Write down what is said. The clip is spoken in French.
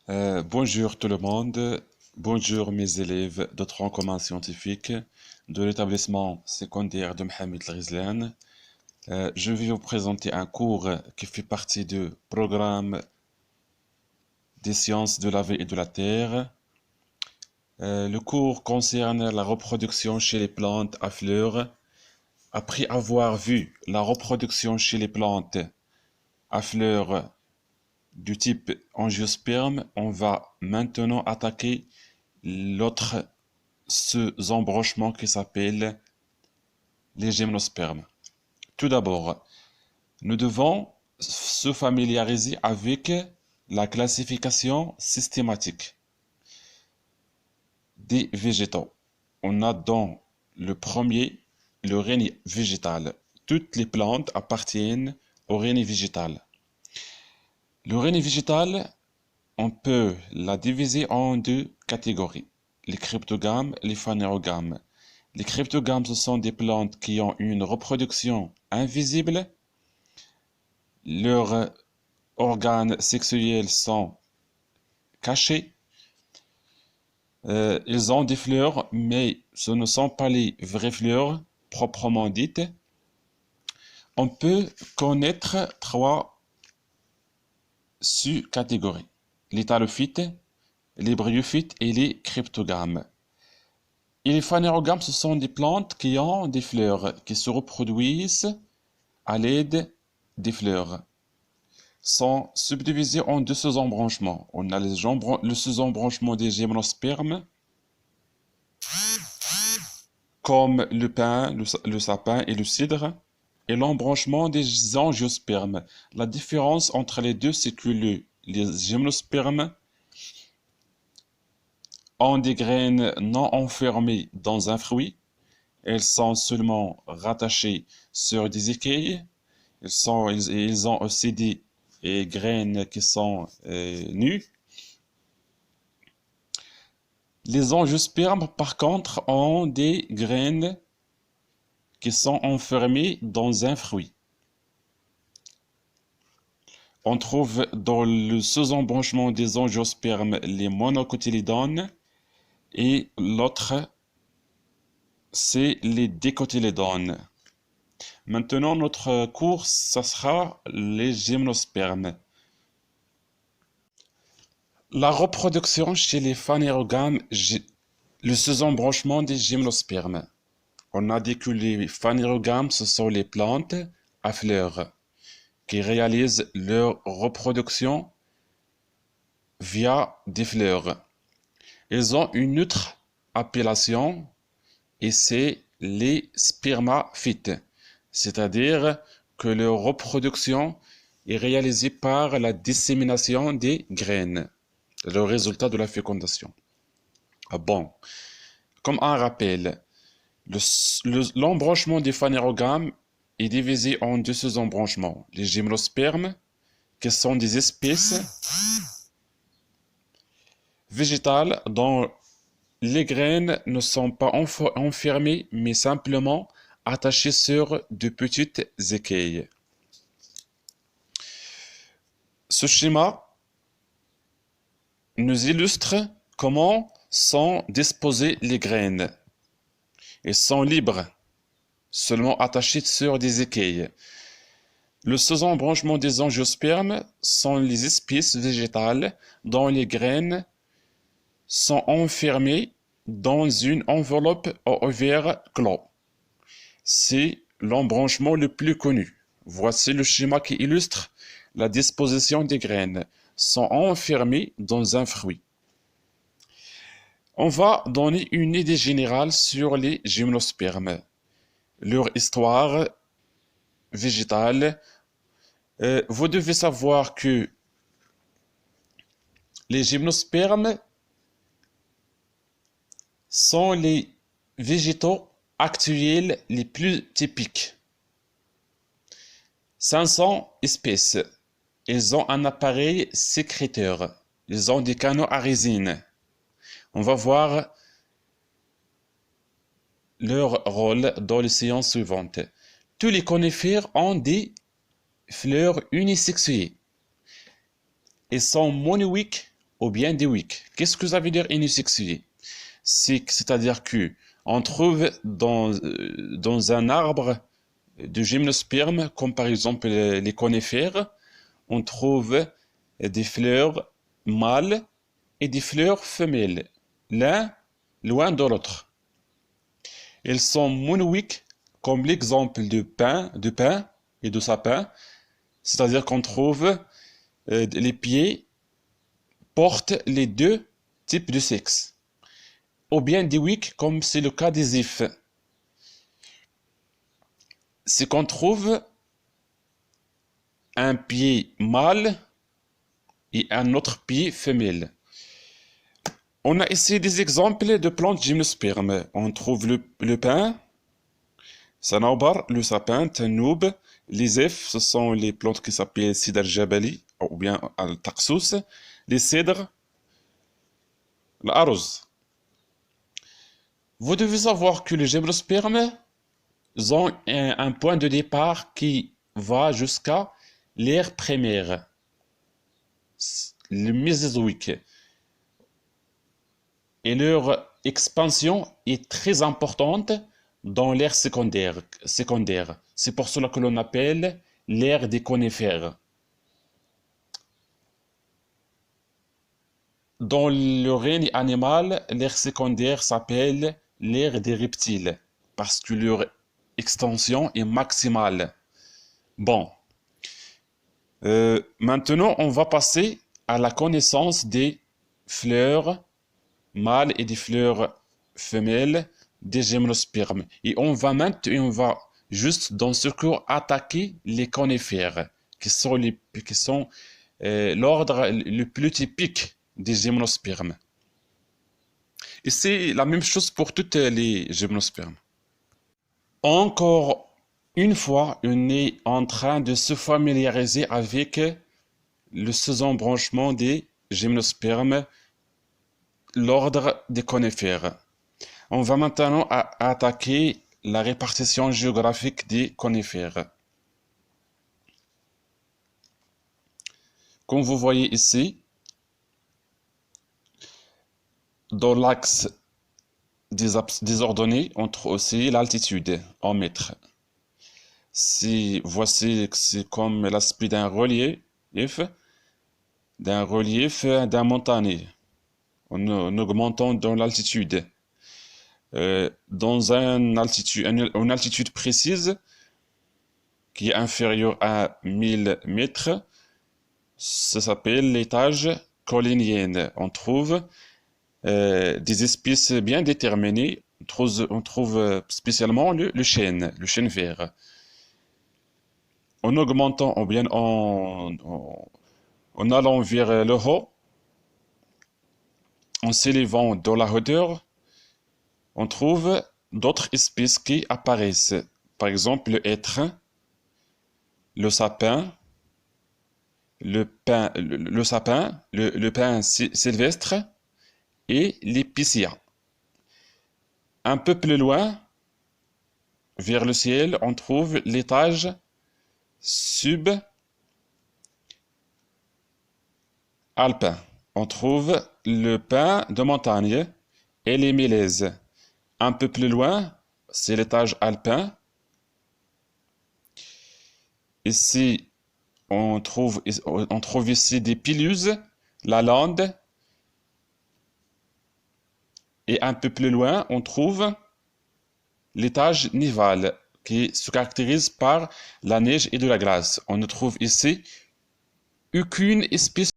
Bonjour tout le monde, bonjour mes élèves de tronc commun scientifique de l'établissement secondaire de Mohamed El-Ghizlan. Je vais vous présenter un cours qui fait partie du programme des sciences de la vie et de la terre. Le cours concerne la reproduction chez les plantes à fleurs. Après avoir vu la reproduction chez les plantes à fleurs du type angiosperme, on va maintenant attaquer l'autre sous-embranchement qui s'appelle les gymnospermes. Tout d'abord, nous devons se familiariser avec la classification systématique des végétaux. On a dans le premier le règne végétal. Toutes les plantes appartiennent au règne végétal. Le règne végétal, on peut la diviser en deux catégories, les cryptogames et les phanérogames. Les cryptogames, ce sont des plantes qui ont une reproduction invisible. Leurs organes sexuels sont cachés. Ils ont des fleurs, mais ce ne sont pas les vraies fleurs proprement dites. On peut connaître trois sous-catégories, les thalophytes, les bryophytes et les cryptogames. Et les phanérogames, ce sont des plantes qui ont des fleurs, qui se reproduisent à l'aide des fleurs. Sont subdivisés en deux sous-embranchements. On a le sous-embranchement des gymnospermes, comme le pin, le sapin et le cidre, et l'embranchement des angiospermes. La différence entre les deux, c'est que les gymnospermes ont des graines non enfermées dans un fruit. Elles sont seulement rattachées sur des écailles. Ils ont aussi des graines qui sont nues. Les angiospermes, par contre, ont des graines qui sont enfermées dans un fruit. On trouve dans le sous-embranchement des angiospermes les monocotylédones et l'autre, c'est les dicotylédones. Maintenant, notre cours, ça sera les gymnospermes. La reproduction chez les phanérogames, le sous-embranchement des gymnospermes. On a dit que les phanérogames, ce sont les plantes à fleurs qui réalisent leur reproduction via des fleurs. Ils ont une autre appellation et c'est les spermaphytes, c'est-à-dire que leur reproduction est réalisée par la dissémination des graines, le résultat de la fécondation. Bon, comme un rappel, l'embranchement des phanérogames est divisé en deux sous-embranchements. Les gymnospermes, qui sont des espèces végétales dont les graines ne sont pas enfermées, mais simplement attachées sur de petites écailles. Ce schéma nous illustre comment sont disposées les graines. Elles sont libres, seulement attachées sur des écailles. Le sous-embranchement des angiospermes sont les espèces végétales dont les graines sont enfermées dans une enveloppe à ovaire clos. C'est l'embranchement le plus connu. Voici le schéma qui illustre la disposition des graines. Sont enfermées dans un fruit. On va donner une idée générale sur les gymnospermes, leur histoire végétale. Vous devez savoir que les gymnospermes sont les végétaux actuels les plus typiques. 500 espèces. Ils ont un appareil sécréteur. Ils ont des canaux à résine. On va voir leur rôle dans les séances suivantes. Tous les conifères ont des fleurs unisexuées. Ils sont monoïques ou bien des wicks. Qu'est-ce que ça veut dire unisexué? C'est-à-dire que on trouve dans un arbre de gymnosperme, comme par exemple les conifères, on trouve des fleurs mâles et des fleurs femelles, l'un loin de l'autre. Elles sont monoïques, comme l'exemple de pin et de sapin, c'est-à-dire qu'on trouve les pieds portent les deux types de sexe, ou bien dioïques, comme c'est le cas des ifs. C'est qu'on trouve un pied mâle et un autre pied femelle. On a ici des exemples de plantes gymnospermes. On trouve le pin, Sanabar, le sapin, Tanoub. Les ifs, ce sont les plantes qui s'appellent Sidar Jabali ou bien Al-Taqsous. Les cèdres, l'arrose. Vous devez savoir que les gymnospermes ont un point de départ qui va jusqu'à l'ère primaire, le Mésozoïque. Et leur expansion est très importante dans l'ère secondaire. C'est pour cela que l'on appelle l'ère des conifères. Dans le règne animal, l'ère secondaire s'appelle l'ère des reptiles, parce que leur extension est maximale. Bon, maintenant on va passer à la connaissance des fleurs mâles et des fleurs femelles des gymnospermes. Et on va juste dans ce cours attaquer les conifères, qui sont l'ordre le plus typique des gymnospermes. Et c'est la même chose pour toutes les gymnospermes. Encore une fois, on est en train de se familiariser avec le sous-embranchement des gymnospermes, l'ordre des conifères. On va maintenant attaquer la répartition géographique des conifères. Comme vous voyez ici, dans l'axe des ordonnées, on trouve aussi l'altitude en mètres. Voici, c'est comme l'aspect d'un relief d'un montagne, en augmentant dans l'altitude. Dans une altitude précise qui est inférieure à 1000 mètres, ça s'appelle l'étage collinien. On trouve des espèces bien déterminées. On trouve spécialement le chêne vert. En augmentant ou bien en allant vers le haut, en s'élevant dans la hauteur, on trouve d'autres espèces qui apparaissent. Par exemple, le hêtre, le sapin, le pin sylvestre et l'épicéa. Un peu plus loin, vers le ciel, on trouve l'étage subalpin. On trouve le pin de montagne et les mélèzes. Un peu plus loin, c'est l'étage alpin. Ici, on trouve ici des piluses, la lande. Et un peu plus loin, on trouve l'étage nival, qui se caractérise par la neige et de la glace. On ne trouve ici aucune espèce